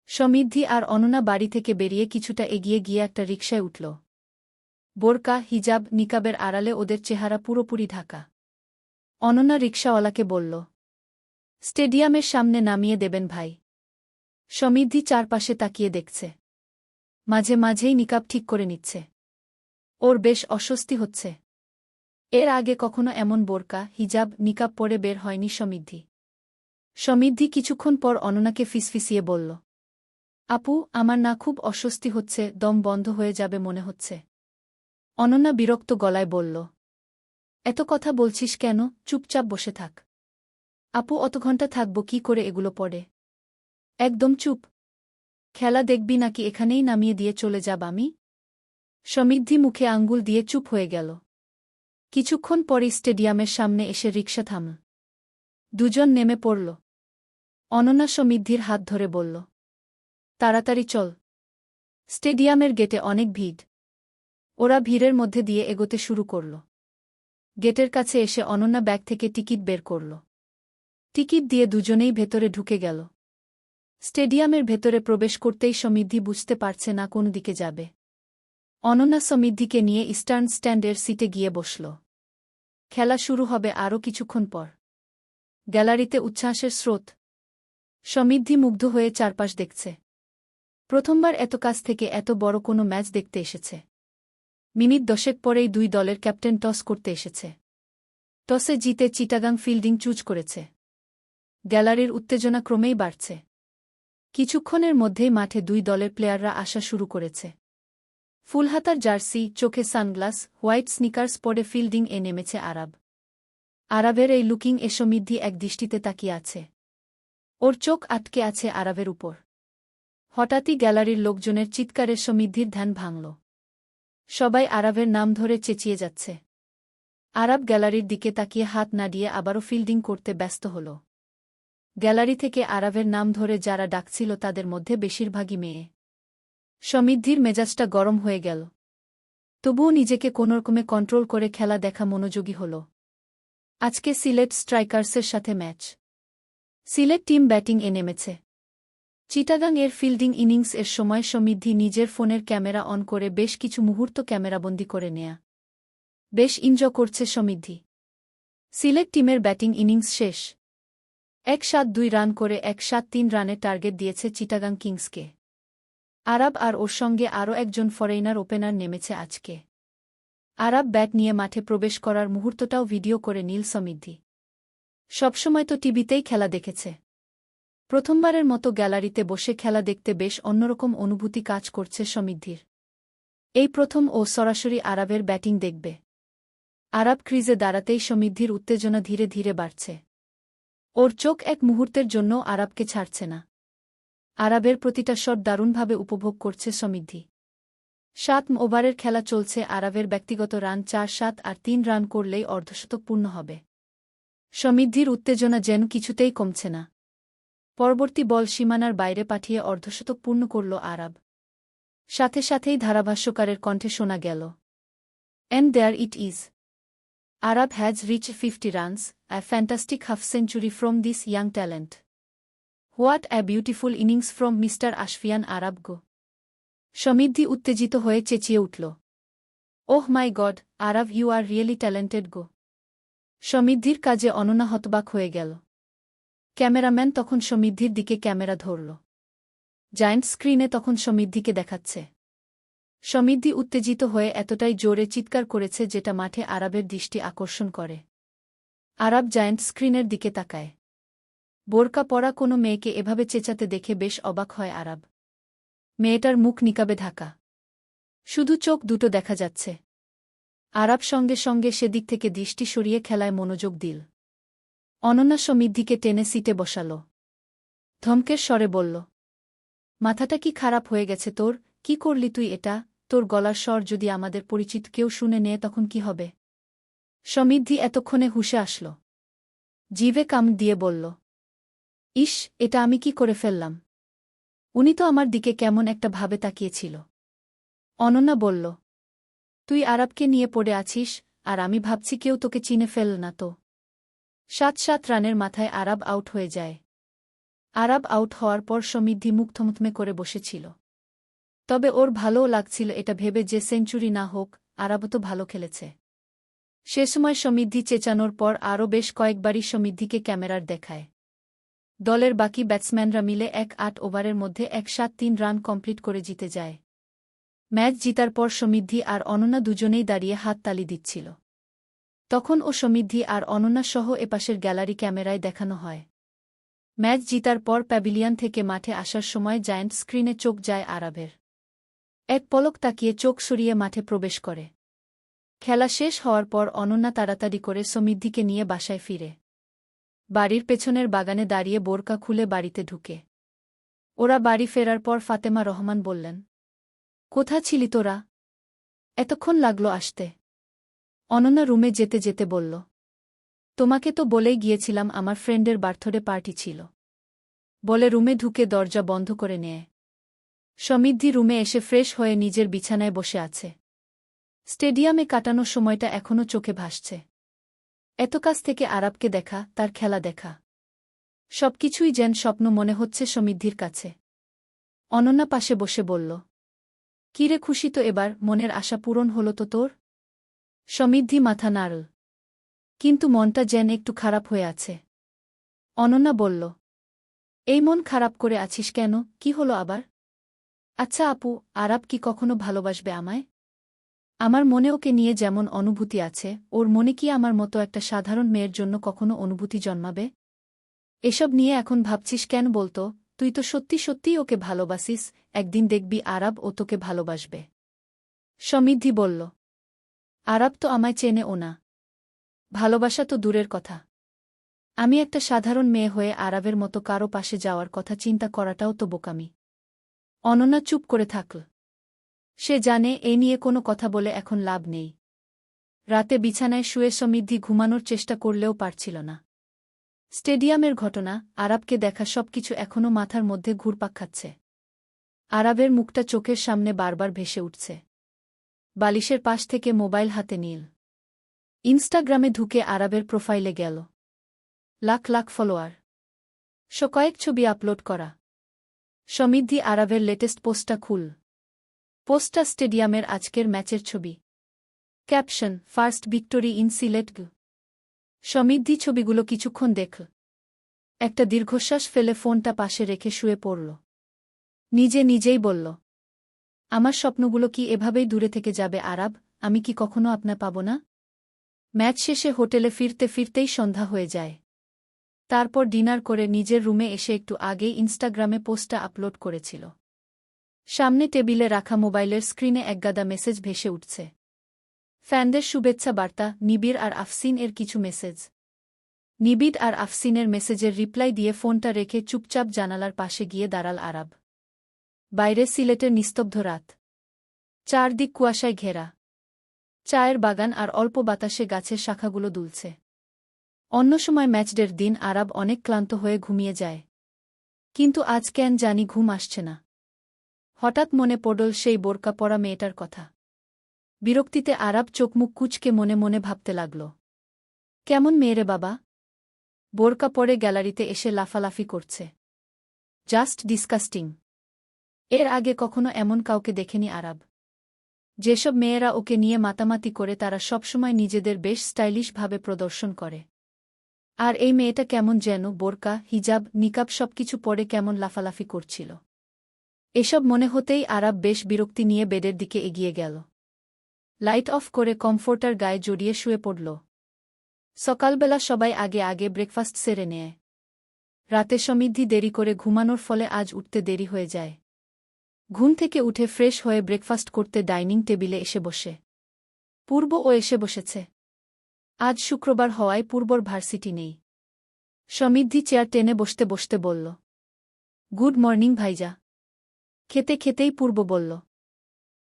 সমৃদ্ধি আর অননা বাড়ি থেকে বেরিয়ে কিছুটা এগিয়ে গিয়ে একটা রিকশায় উঠল। বোরকা, হিজাব, নিকাবের আড়ালে ওদের চেহারা পুরোপুরি ঢাকা। অননা রিকশাওয়ালাকে বলল, স্টেডিয়ামের সামনে নামিয়ে দেবেন ভাই। সমৃদ্ধি চারপাশে তাকিয়ে দেখছে। মাঝে মাঝেই নিকাব ঠিক করে নিচ্ছে। ওর বেশ অস্বস্তি হচ্ছে। এর আগে কখনো এমন বোরকা, হিজাব, নিকাব পরে বের হয়নি সমৃদ্ধি। সমৃদ্ধি কিছুক্ষণ পর অননাকে ফিসফিসিয়ে বলল, আপু, আমার না খুব অস্বস্তি হচ্ছে, দম বন্ধ হয়ে যাবে মনে হচ্ছে। অনন্যা বিরক্ত গলায় বলল, এত কথা বলছিস কেন? চুপচাপ বসে থাক। আপু, অত ঘন্টা থাকব কি করে এগুলো পরে? একদম চুপ। খেলা দেখবি নাকি এখানেই নামিয়ে দিয়ে চলে যাব আমি? সমৃদ্ধি মুখে আঙ্গুল দিয়ে চুপ হয়ে গেল। কিছুক্ষণ পরই স্টেডিয়ামের সামনে এসে রিকশা থামল। দুজন নেমে পড়ল। অনন্যা সমৃদ্ধির হাত ধরে বলল, তাড়াতাড়ি চল। স্টেডিয়ামের গেটে অনেক ভিড়। ওরা ভিড়ের মধ্যে দিয়ে এগোতে শুরু করল। গেটের কাছে এসে অনন্যা ব্যাগ থেকে টিকিট বের করল। টিকিট দিয়ে দুজনেই ভেতরে ঢুকে গেল। স্টেডিয়ামের ভেতরে প্রবেশ করতেই সমৃদ্ধি বুঝতে পারছে না কোন দিকে যাবে। অনন্যা সমৃদ্ধিকে নিয়ে ইস্টার্ন স্ট্যান্ডের সিটে গিয়ে বসল। খেলা শুরু হবে আরও কিছুক্ষণ পর। গ্যালারিতে উচ্ছ্বাসের স্রোত। সমৃদ্ধি মুগ্ধ হয়ে চারপাশ দেখছে। প্রথমবার এত কাছ থেকে এত বড় কোনো ম্যাচ দেখতে এসেছে। মিনিট 10 পরেই দুই দলের ক্যাপ্টেন টস করতে এসেছে। টসে জিতে চিটাগাং ফিল্ডিং চুজ করেছে। গ্যালারির উত্তেজনা ক্রমেই বাড়ছে। কিছুক্ষণের মধ্যেই মাঠে দুই দলের প্লেয়াররা আসা শুরু করেছে। ফুলহাতার জার্সি, চোখে সানগ্লাস, হোয়াইট স্নিকার্স পরে ফিল্ডিং এ নেমেছে আরব। আরবের এই লুকিং এ সমৃদ্ধি এক দৃষ্টিতে তাকিয়ে আছে। ওর চোখ আটকে আছে আরবের উপর। হঠাৎই গ্যালারির লোকজনের চিৎকারে সমৃদ্ধির ধ্যান ভাঙল। সবাই আরবের নাম ধরে চেঁচিয়ে যাচ্ছে। আরব গ্যালারির দিকে তাকিয়ে হাত নাড়িয়ে আবারও ফিল্ডিং করতে ব্যস্ত হল। গ্যালারি থেকে আরবের নাম ধরে যারা ডাকছিল তাদের মধ্যে বেশিরভাগই মেয়ে। সমৃদ্ধির মেজাজটা গরম হয়ে গেল। তবুও নিজেকে কোনোরকমে কন্ট্রোল করে খেলা দেখা মনোযোগী হল। আজকে সিলেট স্ট্রাইকার্সের সাথে ম্যাচ। সিলেট টিম ব্যাটিং এ নেমেছে। চিটাগাং এর ফিল্ডিং ইনিংস এর সময় সমৃদ্ধি নিজের ফোনের ক্যামেরা অন করে বেশ কিছু মুহূর্ত ক্যামেরাবন্দি করে নেয়া। বেশ এনজয় করছে সমৃদ্ধি। সিলেট টিমের ব্যাটিং ইনিংস শেষ। 1-7-2 রান করে 1-7-3 রানের টার্গেট দিয়েছে চিটাগাং কিংসকে। আরব আর ওর সঙ্গে আরও একজন ফরেইনার ওপেনার নেমেছে আজকে। আরব ব্যাট নিয়ে মাঠে প্রবেশ করার মুহূর্তটাও ভিডিও করে নীল সমৃদ্ধি। সবসময় তো টিভিতেই খেলা দেখেছে। প্রথমবারের মতো গ্যালারিতে বসে খেলা দেখতে বেশ অন্যরকম অনুভূতি কাজ করছে সমৃদ্ধির। এই প্রথম ও সরাসরি আরবের ব্যাটিং দেখবে। আরব ক্রিজে দাঁড়াতেই সমৃদ্ধির উত্তেজনা ধীরে ধীরে বাড়ছে। ওর চোখ এক মুহূর্তের জন্য আরবকে ছাড়ছে না। আরবের প্রতিটা শট দারুণভাবে উপভোগ করছে সমৃদ্ধি। 7 ওভারের খেলা চলছে। আরবের ব্যক্তিগত রান 4-7 আর 3 রান করলেই অর্ধশতক পূর্ণ হবে। সমৃদ্ধির উত্তেজনা যেন কিছুতেই কমছে না। পরবর্তী বল সীমানার বাইরে পাঠিয়ে অর্ধশতক পূর্ণ করল আরব। সাথে সাথেই ধারাভাষ্যকারের কণ্ঠে শোনা গেল, "And there it is. Arab has reached 50 runs, a fantastic half-century from this young talent. What a beautiful innings from Mr. Ashfian Arab go." সমৃদ্ধি উত্তেজিত হয়ে চেঁচিয়ে উঠল, "oh my god, Arab, you are really talented গো।" সমৃদ্ধির কাজে অনন্যা হতবাক হয়ে গেল। ক্যামেরাম্যান তখন সমৃদ্ধির দিকে ক্যামেরা ধরল। জায়ান্ট স্ক্রিনে তখন সমৃদ্ধিকে দেখাচ্ছে। সমৃদ্ধি উত্তেজিত হয়ে এতটাই জোরে চিৎকার করেছে যেটা মাঠে আরবের দৃষ্টি আকর্ষণ করে। আরব জায়ান্ট স্ক্রিনের দিকে তাকায়। বোরকা পরা কোনো মেয়েকে এভাবে চেঁচাতে দেখে বেশ অবাক হয় আরব। মেয়েটার মুখ নিকাবে ঢাকা। শুধু চোখ দুটো দেখা যাচ্ছে। আরব সঙ্গে সঙ্গে সেদিক থেকে দৃষ্টি সরিয়ে খেলায় মনোযোগ দিল। অনন্যা সমৃদ্ধিকে টেনে সিটে বসাল। ধমকের স্বরে বলল, "মাথাটা কি খারাপ হয়ে গেছে তোর? কি করলি তুই এটা? তোর গলার স্বর যদি আমাদের পরিচিত কেউ শুনে নেয় তখন কি হবে?" সমৃদ্ধি এতক্ষণে হুঁশে আসল। জিভে কামড় দিয়ে বলল, "ইস, এটা আমি কি করে ফেললাম? উনি তো আমার দিকে কেমন একটা ভাবে তাকিয়েছিল।" অনন্যা বলল, "তুই আরবকে নিয়ে পড়ে আছিস, আর আমি ভাবছি কেউ তোকে চিনে ফেলল না তো।" 7-7 রানের মাথায় আরব আউট হয়ে যায়। আরাব আউট হওয়ার পর সমৃদ্ধি মুখ থমথমে করে বসেছিল। তবে ওর ভালোও লাগছিল এটা ভেবে যে সেঞ্চুরি না হোক, আরাবও তো ভালো খেলেছে। সে সময় সমৃদ্ধি চেঁচানোর পর আরও বেশ কয়েকবারই সমৃদ্ধিকে ক্যামেরার দেখায়। দলের বাকি ব্যাটসম্যানরা মিলে ১-৮ ওভারের মধ্যে ১৭৩ রান কমপ্লিট করে জিতে যায়। ম্যাচ জিতার পর সমৃদ্ধি আর অনন্যা দুজনেই দাঁড়িয়ে হাততালি দিচ্ছিল। তখন ও সমৃদ্ধি আর অনন্যা সহ এপাশের গ্যালারি ক্যামেরায় দেখানো হয়। ম্যাচ জিতার পর প্যাভিলিয়ন থেকে মাঠে আসার সময় জায়ান্ট স্ক্রিনে চোখ যায় আরাবের। এক পলক তাকিয়ে চোখ সরিয়ে মাঠে প্রবেশ করে। খেলা শেষ হওয়ার পর অনন্যা তাড়াতাড়ি করে সমৃদ্ধিকে নিয়ে বাসায় ফিরে। বাড়ির পেছনের বাগানে দাঁড়িয়ে বোরকা খুলে বাড়িতে ঢুকে। ওরা বাড়ি ফেরার পর ফাতেমা রহমান বললেন, কোথা ছিলি তোরা? এতক্ষণ লাগলো আসতে? অনন্যা রুমে যেতে যেতে বলল, তোমাকে তো বলেই গিয়েছিলাম আমার ফ্রেন্ডের বার্থডে পার্টি ছিল, বলে রুমে ঢুকে দরজা বন্ধ করে নেয়। সমৃদ্ধি রুমে এসে ফ্রেশ হয়ে নিজের বিছানায় বসে আছে। স্টেডিয়ামে কাটানো সময়টা এখনও চোখে ভাসছে। এত কাছ থেকে আরাবকে দেখা, তার খেলা দেখা, সবকিছুই যেন স্বপ্ন মনে হচ্ছে সমৃদ্ধির কাছে। অনন্যা পাশে বসে বলল, কিরে, খুশি তো এবার? মনের আশা পূরণ হলো তো তোর? সমৃদ্ধি মাথা নাড়ল, কিন্তু মনটা যেন একটু খারাপ হয়ে আছে। অনন্যা বলল, এই মন খারাপ করে আছিস কেন? কি হলো আবার? আচ্ছা আপু, আরাব কি কখনো ভালোবাসবে আমায়? আমার মনে ওকে নিয়ে যেমন অনুভূতি আছে, ওর মনে কি আমার মতো একটা সাধারণ মেয়ের জন্য কখনো অনুভূতি জন্মাবে? এসব নিয়ে এখন ভাবছিস কেন বলতো? তুই তো সত্যি সত্যিই ওকে ভালোবাসিস, একদিন দেখবি আরাব ও তোকে ভালোবাসবে। সমৃদ্ধি বলল, আরাব তো আমায় চেনে ও না। ভালোবাসা তো দূরের কথা। আমি একটা সাধারণ মেয়ে হয়ে আরাবের মতো কারো পাশে যাওয়ার কথা চিন্তা করাটাও তো বোকামি। অনন্যা চুপ করে থাকল। সে জানে এই নিয়ে কোনো কথা বলে এখন লাভ নেই। রাতে বিছানায় শুয়ে সমৃদ্ধি ঘুমানোর চেষ্টা করলেও পারছিল না। স্টেডিয়ামের ঘটনা, আরাবকে দেখা সবকিছু এখনও মাথার মধ্যে ঘুরপাক খাচ্ছে। আরাবের মুখটা চোখের সামনে বারবার ভেসে উঠছে। বালিশের পাশ থেকে মোবাইল হাতে নিল। ইনস্টাগ্রামে ঢুকে আরাবের প্রোফাইলে গেল। লাখ লাখ ফলোয়ার, কয়েক ছবি আপলোড করা। সমৃদ্ধি আরাবের লেটেস্ট পোস্টটা খুল। পোস্টটা স্টেডিয়ামের আজকের ম্যাচের ছবি। Caption, first victory in Sylhet. Samriddhi ছবিগুলো কিছুক্ষণ দেখল। একটা দীর্ঘশ্বাস ফেলে ফোনটা পাশে রেখে শুয়ে পড়ল। নিজেই বলল, আমার স্বপ্নগুলো কি এভাবেই দূরে থেকে যাবে আরাব? আমি কি কখনো আপনার পাব না? ম্যাচ শেষে হোটেলে ফিরতে ফিরতেই সন্ধ্যা হয়ে যায়। তারপর ডিনার করে নিজের রুমে এসে একটু আগেই ইনস্টাগ্রামে পোস্টটা আপলোড করেছিল। সামনে টেবিলে রাখা মোবাইলের স্ক্রিনে একগাদা মেসেজ ভেসে উঠছে। ফ্যানদের শুভেচ্ছা বার্তা, নিবিড় আর আফসিন এর কিছু মেসেজ। নিবিড় আর আফসিনের মেসেজের রিপ্লাই দিয়ে ফোনটা রেখে চুপচাপ জানালার পাশে গিয়ে দাঁড়াল আরাব। বাইরে সিলেটের নিস্তব্ধ রাত। চারদিক কুয়াশায় ঘেরা। চায়ের বাগান আর অল্প বাতাসে গাছের শাখাগুলো দুলছে। অন্য সময় ম্যাচডের দিন আরাব অনেক ক্লান্ত হয়ে ঘুমিয়ে যায়। কিন্তু আজ কেন জানি ঘুম আসছে না। হঠাৎ মনে পড়ল সেই বোরকা পরা মেয়েটার কথা। বিরক্তিতে আরাব চোখমুখ কুঁচকে মনে মনে ভাবতে লাগল, কেমন মেয়েরে বাবা, বোরকা পরে গ্যালারিতে এসে লাফালাফি করছে। Just disgusting. এর আগে কখনো এমন কাউকে দেখেনি আরাব। যেসব মেয়েরা ওকে নিয়ে মাতামাতি করে তারা সবসময় নিজেদের বেশ স্টাইলিশভাবে প্রদর্শন করে। আর এই মেয়েটা কেমন যেন বোরকা, হিজাব, নিকাব সবকিছু পরে কেমন লাফালাফি করছিল। এসব মনে হতেই আরাব বেশ বিরক্তি নিয়ে বেডের দিকে এগিয়ে গেল। লাইট অফ করে কমফোর্টার গায়ে জড়িয়ে শুয়ে পড়ল। সকালবেলা সবাই আগে আগে ব্রেকফাস্ট সেরে নেয়। রাতে সমৃদ্ধি দেরি করে ঘুমানোর ফলে আজ উঠতে দেরি হয়ে যায়। ঘুম থেকে উঠে ফ্রেশ হয়ে ব্রেকফাস্ট করতে ডাইনিং টেবিলে এসে বসে। পূর্বও এসে বসেছে। আজ শুক্রবার হওয়ায় পূর্বর ভার্সিটি নেই। সমৃদ্ধি চেয়ার টেনে বসতে বসতে বলল, গুড মর্নিং ভাইজা। খেতে খেতেই পূর্ব বলল,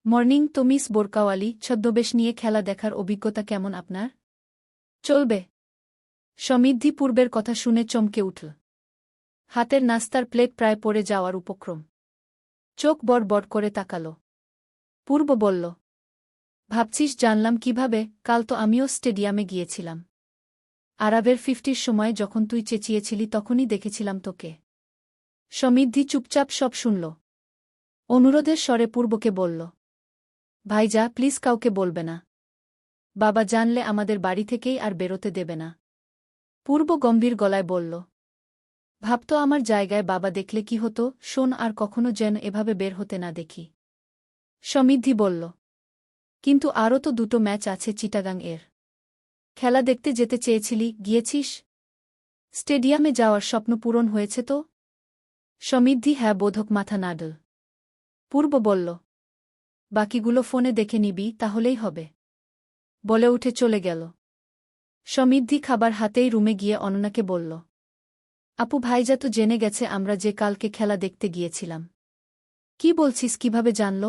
মর্নিং তো মিস বোরকাওয়ালি। ছদ্মবেশ নিয়ে খেলা দেখার অভিজ্ঞতা কেমন আপনার? চলবে। সমৃদ্ধি পূর্বের কথা শুনে চমকে উঠল। হাতের নাস্তার প্লেট প্রায় পড়ে যাওয়ার উপক্রম। চোখ বড় করে তাকাল। পূর্ব বলল, ভাবছিস জানলাম কিভাবে? কাল তো আমিও স্টেডিয়ামে গিয়েছিলাম। আরাবের 50-র সময় যখন তুই চেঁচিয়েছিলি তখনই দেখেছিলাম তোকে। সমৃদ্ধি চুপচাপ সব শুনল। অনুরোধের স্বরে পূর্বকে বলল, ভাইজা প্লিজ কাউকে বলবে না। বাবা জানলে আমাদের বাড়ি থেকেই আর বেরোতে দেবে না। পূর্ব গম্ভীর গলায় বলল, ভাবতো আমার জায়গায় বাবা দেখলে কি হতো, শোন আর কখনো যেন এভাবে বের হতে না দেখি। সমৃদ্ধি বলল, কিন্তু আরও তো দুটো ম্যাচ আছে চিটাগাং এর। খেলা দেখতে যেতে চেয়েছিলি, গিয়েছিস? স্টেডিয়ামে যাওয়ার স্বপ্ন পূরণ হয়েছে তো? সমৃদ্ধি হ্যাঁ বোধক মাথা নাড়ল। পূর্ব বলল, বাকিগুলো ফোনে দেখে নিবি, তাহলেই হবে। বলে উঠে চলে গেল। সমৃদ্ধি খাবার হাতেই রুমে গিয়ে অননাকে বলল, আপু ভাইজা তো জেনে গেছে আমরা যে কালকে খেলা দেখতে গিয়েছিলাম। কি বলছিস, কিভাবে জানল?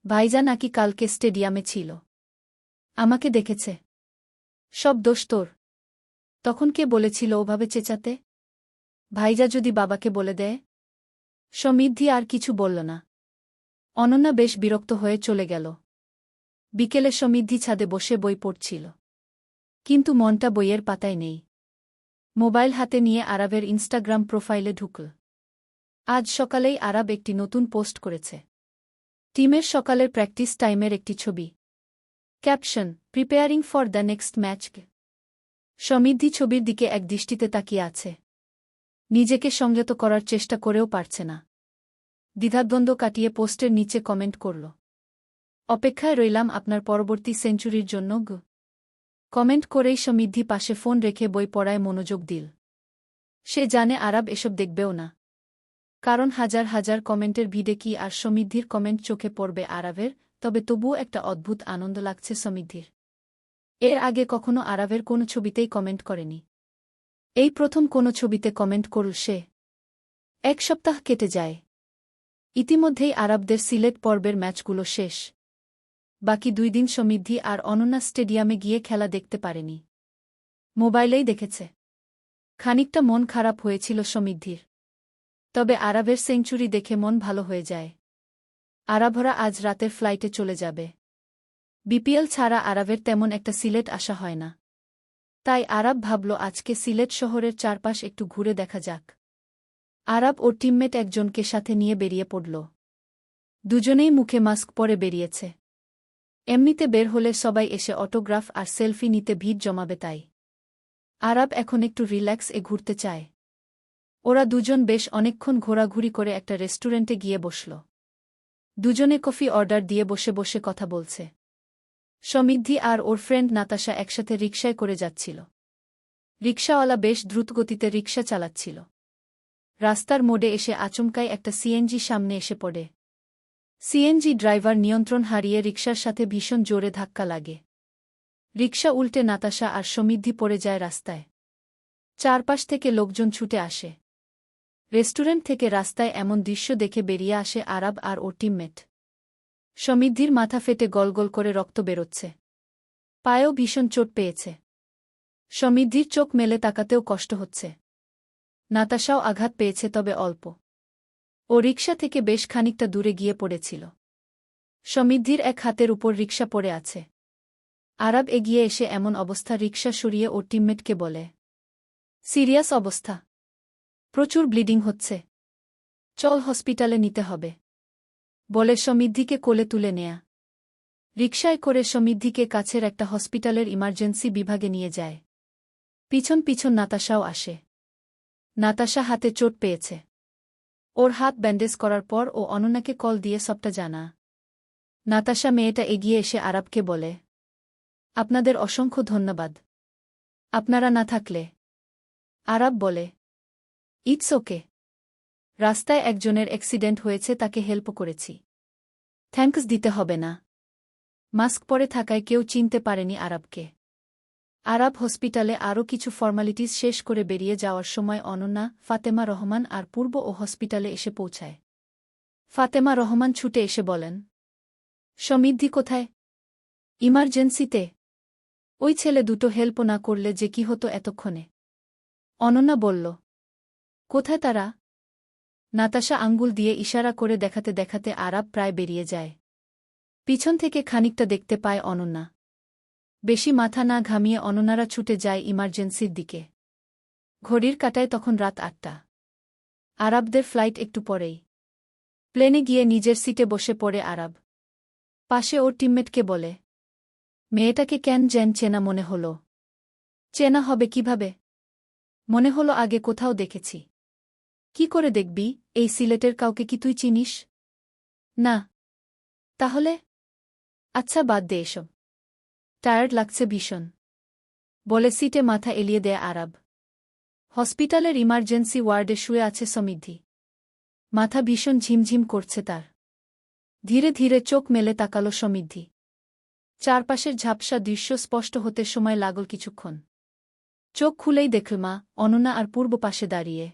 ভাইজা নাকি কালকে স্টেডিয়ামে ছিল। আমাকে দেখেছে। সব দোষ তোর। তখন কে বলেছিল ওভাবে চেঁচাতে? ভাইজা যদি বাবাকে বলে দেয়? সমৃদ্ধি আর কিছু বলল না। অনন্যা বেশ বিরক্ত হয়ে চলে গেল। বিকেলে সমৃদ্ধি ছাদে বসে বই পড়ছিল। কিন্তু মনটা বইয়ের পাতায় নেই। মোবাইল হাতে নিয়ে আরাবের ইনস্টাগ্রাম প্রোফাইলে ঢুকল। আজ সকালেই আরাব একটি নতুন পোস্ট করেছে। টিমের সকালের প্র্যাকটিস টাইমের একটি ছবি। Caption, preparing for the next match. Samriddhi ছবির দিকে এক দৃষ্টিতে তাকিয়ে আছে। নিজেকে সংযত করার চেষ্টা করেও পারছে না। দ্বিধাদ্বন্দ্ব কাটিয়ে পোস্টের নিচে কমেন্ট করল, অপেক্ষায় রইলাম আপনার পরবর্তী সেঞ্চুরির জন্য। কমেন্ট করেই সমৃদ্ধি পাশে ফোন রেখে বই পড়ায় মনোযোগ দিল। সে জানে আরাব এসব দেখবেও না। কারণ হাজার হাজার কমেন্টের ভিড়ে কি আর সমৃদ্ধির কমেন্ট চোখে পড়বে আরাবের? তবে তবুও একটা অদ্ভুত আনন্দ লাগছে সমৃদ্ধির। এর আগে কখনো আরাবের কোনো ছবিতেই কমেন্ট করেনি। এই প্রথম কোনো ছবিতে কমেন্ট করল সে। এক সপ্তাহ কেটে যায়। ইতিমধ্যেই আরাবদের সিলেট পর্বের ম্যাচগুলো শেষ। বাকি 2 দিন সমৃদ্ধি আর অনন্যা স্টেডিয়ামে গিয়ে খেলা দেখতে পারেনি। মোবাইলেই দেখেছে। খানিকটা মন খারাপ হয়েছিল সমৃদ্ধির। তবে আরাবের সেঞ্চুরি দেখে মন ভালো হয়ে যায়। আরাবরা আজ রাতের ফ্লাইটে চলে যাবে। বিপিএল ছাড়া আরাবের তেমন একটা সিলেট আসা হয় না। তাই আরাব ভাবল আজকে সিলেট শহরের চারপাশ একটু ঘুরে দেখা যাক। আরাব ও টিমমেট একজনকে সাথে নিয়ে বেরিয়ে পড়ল। দুজনেই মুখে মাস্ক পরে বেরিয়েছে। এমনিতে বের হলে সবাই এসে অটোগ্রাফ আর সেলফি নিতে ভিড় জমাবে, তাই আরাব এখন একটু রিল্যাক্স ঘুরতে চায়। ওরা দুজন বেশ অনেকক্ষণ ঘোরাঘুরি করে একটা রেস্টুরেন্টে গিয়ে বসল। দুজনে কফি অর্ডার দিয়ে বসে বসে কথা বলছে। সমৃদ্ধি আর ওর ফ্রেন্ড নাতাশা একসাথে রিকশায় করে যাচ্ছিল। রিকশাওয়ালা বেশ দ্রুতগতিতে রিকশা চালাচ্ছিল। রাস্তার মোড়ে এসে আচমকাই একটা সিএনজি সামনে এসে পড়ে। সিএনজি ড্রাইভার নিয়ন্ত্রণ হারিয়ে রিকশার সাথে ভীষণ জোরে ধাক্কা লাগে। রিকশা উল্টে নাতাশা আর সমৃদ্ধি পড়ে যায় রাস্তায়। চারপাশ থেকে লোকজন ছুটে আসে। রেস্টুরেন্ট থেকে রাস্তায় এমন দৃশ্য দেখে বেরিয়ে আসে আরাব আর ওর টিমমেট। সমৃদ্ধির মাথা ফেটে গলগল করে রক্ত বেরোচ্ছে। পায়েও ভীষণ চোট পেয়েছে। সমৃদ্ধির চোখ মেলে তাকাতেও কষ্ট হচ্ছে। নাতাশাও আঘাত পেয়েছে, তবে অল্প। ও রিকশা থেকে বেশ খানিকটা দূরে গিয়ে পড়েছিল। সমৃদ্ধির এক হাতের উপর রিকশা পড়ে আছে। আরাব এগিয়ে এসে এমন অবস্থা রিকশা সরিয়ে ওর টিমমেটকে বলে, সিরিয়াস অবস্থা, প্রচুর ব্লিডিং হচ্ছে, চল হসপিটালে নিতে হবে। বলে সমৃদ্ধিকে কোলে তুলে নেয়া। রিকশায় করে সমৃদ্ধিকে কাছের একটা হসপিটালের ইমার্জেন্সি বিভাগে নিয়ে যায়। পিছন পিছন নাতাশাও আসে। নাতাশা হাতে চোট পেয়েছে। ওর হাত ব্যান্ডেজ করার পর ও অনন্যাকে কল দিয়ে সবটা জানা। নাতাশা মেয়েটা এগিয়ে এসে আরাবকে বলে, আপনাদের অসংখ্য ধন্যবাদ। আপনারা না থাকলে। আরাব বলে, ইটস ওকে। রাস্তায় একজনের অ্যাক্সিডেন্ট হয়েছে, তাকে হেল্প করেছি। থ্যাঙ্কস দিতে হবে না। মাস্ক পরে থাকায় কেউ চিনতে পারেনি আরাবকে। আরাব হসপিটালে আরও কিছু ফর্মালিটিস শেষ করে বেরিয়ে যাওয়ার সময় অনন্যা, ফাতেমা রহমান আর পূর্ব ও হসপিটালে এসে পৌঁছায়। ফাতেমা রহমান ছুটে এসে বলেন, সমৃদ্ধি কোথায়? ইমার্জেন্সিতে। ওই ছেলে দুটো হেল্প না করলে যে কি হতো এতক্ষণে। অনন্যা বলল, কোথায় তারা? নাতাশা আঙ্গুল দিয়ে ইশারা করে দেখাতে দেখাতে আরাব প্রায় বেরিয়ে যায়। পিছন থেকে খানিকটা দেখতে পায় অনন্যা। বেশি মাথা না ঘামিয়ে অনন্যারা ছুটে যায় ইমার্জেন্সির দিকে। ঘড়ির কাঁটায় তখন রাত 8টা। আরাবদের ফ্লাইট একটু পরেই। প্লেনে গিয়ে নিজের সিটে বসে পড়ে আরাব। পাশে ওর টিমমেটকে বলে, মেয়েটাকে কেন যেন চেনা মনে হল। চেনা হবে কিভাবে? মনে হলো আগে কোথাও দেখেছি। কি করে দেখবি, এই সিলেটের কাউকে কি তুই চিনিস? না। তাহলে? আচ্ছা বাদ দে এসব। টায়ার্ড লাগছে ভীষণ, বলে সিটে মাথা এলিয়ে দেয় আরাব। হসপিটালের ইমার্জেন্সি ওয়ার্ডে শুয়ে আছে সমৃদ্ধি। মাথা ভীষণ ঝিমঝিম করছে তার। ধীরে ধীরে চোখ মেলে তাকালো সমৃদ্ধি। চারপাশের ঝাপসা দৃশ্য স্পষ্ট হতে সময় লাগল কিছুক্ষণ। চোখ খুলেই দেখল মা, অনন্যা আর পূর্ব পাশে দাঁড়িয়ে।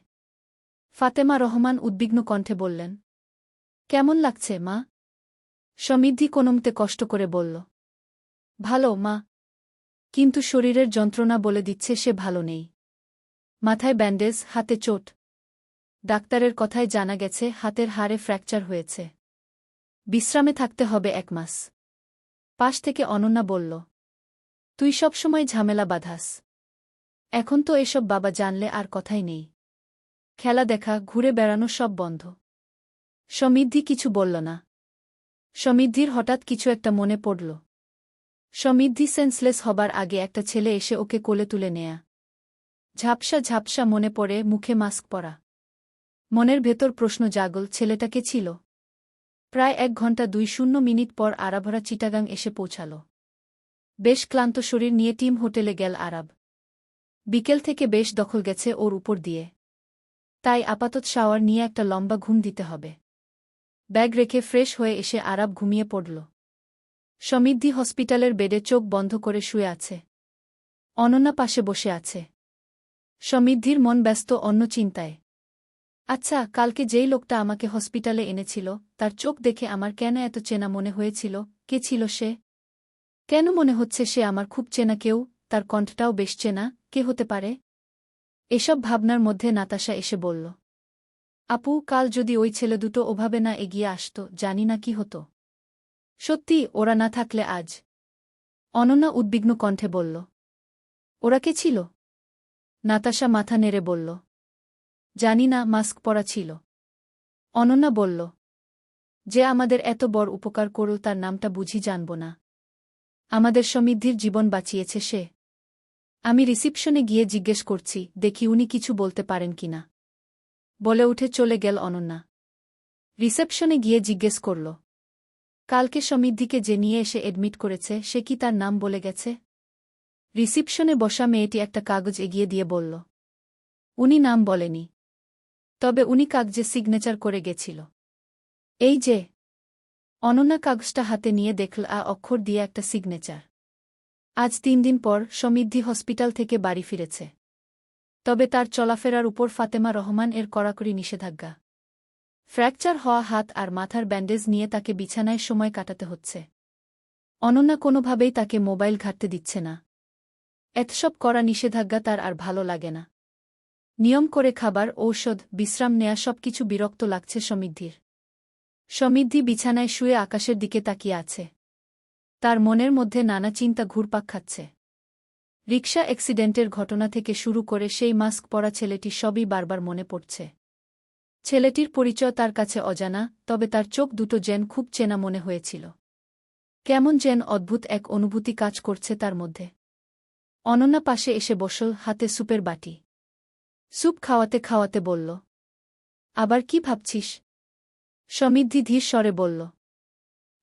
ফাতেমা রহমান উদ্বিগ্ন কণ্ঠে বললেন, কেমন লাগছে মা? সমৃদ্ধি কোনোমতে কষ্ট করে বলল, ভালো মা। কিন্তু শরীরের যন্ত্রণা বলে দিচ্ছে সে ভালো নেই। মাথায় ব্যান্ডেজ, হাতে চোট। ডাক্তারের কথায় জানা গেছে হাতের হাড়ে ফ্র্যাকচার হয়েছে। বিশ্রামে থাকতে হবে 1 মাস। পাশ থেকে অনন্যা বলল, তুই সবসময় ঝামেলা বাঁধাস। এখন তো এসব বাবা জানলে আর কথাই নেই। খেলা দেখা, ঘুরে বেড়ানো সব বন্ধ। সমৃদ্ধি কিছু বলল না। সমৃদ্ধির হঠাৎ কিছু একটা মনে পড়ল। সমৃদ্ধি সেন্সলেস হবার আগে একটা ছেলে এসে ওকে কোলে তুলে নেয়া। ঝাপসা ঝাপসা মনে পড়ে, মুখে মাস্ক পরা। মনের ভেতর প্রশ্ন জাগল, ছেলেটা কে ছিল? প্রায় 1 ঘণ্টা 20 মিনিট পর আরাভরা চিটাগাং এসে পৌঁছাল। বেশ ক্লান্ত শরীর নিয়ে টিম হোটেলে গেল আরাব। বিকেল থেকে বেশ দখল গেছে ওর উপর দিয়ে। তাই আপাতত শাওয়ার নিয়ে একটা লম্বা ঘুম দিতে হবে। ব্যাগ রেখে ফ্রেশ হয়ে এসে আরাব ঘুমিয়ে পড়ল। সমৃদ্ধি হসপিটালের বেডে চোখ বন্ধ করে শুয়ে আছে। অনন্যা পাশে বসে আছে। সমৃদ্ধির মন ব্যস্ত অন্য চিন্তায়। আচ্ছা, কালকে যেই লোকটা আমাকে হসপিটালে এনেছিল, তার চোখ দেখে আমার কেন এত চেনা মনে হয়েছিল? কে ছিল সে? কেন মনে হচ্ছে সে আমার খুব চেনা কেউ? তার কণ্ঠটাও বেশ চেনা। কে হতে পারে? এসব ভাবনার মধ্যে নাতাশা এসে বলল, আপু, কাল যদি ওই ছেলে দুটো ওভাবে না এগিয়ে আসত, জানি না কি হতো। সত্যি, ওরা না থাকলে আজ। অনন্যা উদ্বিগ্ন কণ্ঠে বলল, ওরা কে ছিল? নাতাশা মাথা নেড়ে বলল, জানি না, মাস্ক পরা ছিল। অনন্যা বলল, যে আমাদের এত বড় উপকার করল তার নামটা বুঝি জানব না? আমাদের সমৃদ্ধির জীবন বাঁচিয়েছে সে। আমি রিসিপশনে গিয়ে জিজ্ঞেস করছি, দেখি উনি কিছু বলতে পারেন কিনা। বলে উঠে চলে গেল অনন্যা। রিসেপশনে গিয়ে জিজ্ঞেস করল, কালকে সমৃদ্ধিকে যে নিয়ে এসে এডমিট করেছে সে কি তার নাম বলে গেছে? রিসিপশনে বসা মেয়েটি একটা কাগজ এগিয়ে দিয়ে বলল, উনি নাম বলেনি, তবে উনি কাগজে সিগনেচার করে গেছিল। এই যে। অনন্যা কাগজটা হাতে নিয়ে দেখল অক্ষর দিয়ে একটা সিগনেচার। আজ 3 দিন পর সমৃদ্ধি হসপিটাল থেকে বাড়ি ফিরেছে। তবে তার চলাফেরার উপর ফাতেমা রহমান এর কড়াকড়ি নিষেধাজ্ঞা। ফ্র্যাকচার হওয়া হাত আর মাথার ব্যান্ডেজ নিয়ে তাকে বিছানায় সময় কাটাতে হচ্ছে। অনন্যা কোনোভাবেই তাকে মোবাইল ঘাঁটতে দিচ্ছে না। এতসব করা নিষেধাজ্ঞা তার আর ভালো লাগে না। নিয়ম করে খাবার, ঔষধ, বিশ্রাম নেয়া সবকিছু বিরক্ত লাগছে সমৃদ্ধির। সমৃদ্ধি বিছানায় শুয়ে আকাশের দিকে তাকিয়ে আছে। তার মনের মধ্যে নানা চিন্তা ঘুরপাক খাচ্ছে। রিকশা অ্যাক্সিডেন্টের ঘটনা থেকে শুরু করে সেই মাস্ক পরা ছেলেটি সবই বারবার মনে পড়ছে। ছেলেটির পরিচয় তার কাছে অজানা, তবে তার চোখ দুটো যেন খুব চেনা মনে হয়েছিল। কেমন যেন অদ্ভুত এক অনুভূতি কাজ করছে তার মধ্যে। অনন্যা পাশে এসে বসল, হাতে সুপের বাটি। স্যুপ খাওয়াতে খাওয়াতে বলল, আবার কি ভাবছিস? সমৃদ্ধি ধীর স্বরে বলল,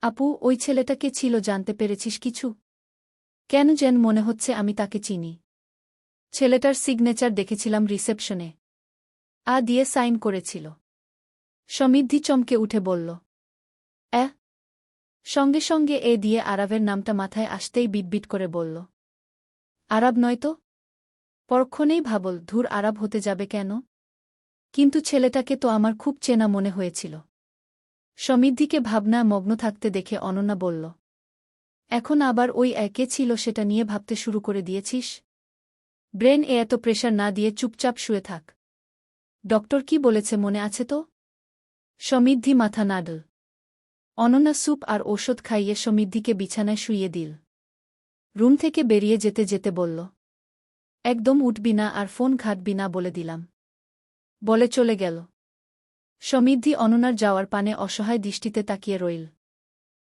আপু, ওই ছেলেটা কে ছিল জানতে পেরেছিস কিছু? কেন যেন মনে হচ্ছে আমি তাকে চিনি। ছেলেটার সিগনেচার দেখেছিলাম রিসেপশনে। দিয়ে সাইন করেছিল। সমৃদ্ধি চমকে উঠে বলল, সঙ্গে সঙ্গে দিয়ে আরাবের নামটা মাথায় আসতেই বিটবিট করে বলল, আরাব নয়তো? পরক্ষণেই ভাবল, ধুর, আরাব হতে যাবে কেন? কিন্তু ছেলেটাকে তো আমার খুব চেনা মনে হয়েছিল। সমৃদ্ধিকে ভাবনা মগ্ন থাকতে দেখে অনন্যা বলল, এখন আবার ওই কে ছিল সেটা নিয়ে ভাবতে শুরু করে দিয়েছিস? ব্রেন এত প্রেশার না দিয়ে চুপচাপ শুয়ে থাক। ডক্টর কি বলেছে মনে আছে তো? সমৃদ্ধি মাথা নাড়ল। অনন্যা স্যুপ আর ঔষধ খাইয়ে সমৃদ্ধিকে বিছানায় শুইয়ে দিল। রুম থেকে বেরিয়ে যেতে যেতে বলল, একদম উঠবি না আর ফোন ঘাঁটবি না বলে দিলাম। বলে চলে গেল। সমৃদ্ধি অননার যাওয়ার পানে অসহায় দৃষ্টিতে তাকিয়ে রইল।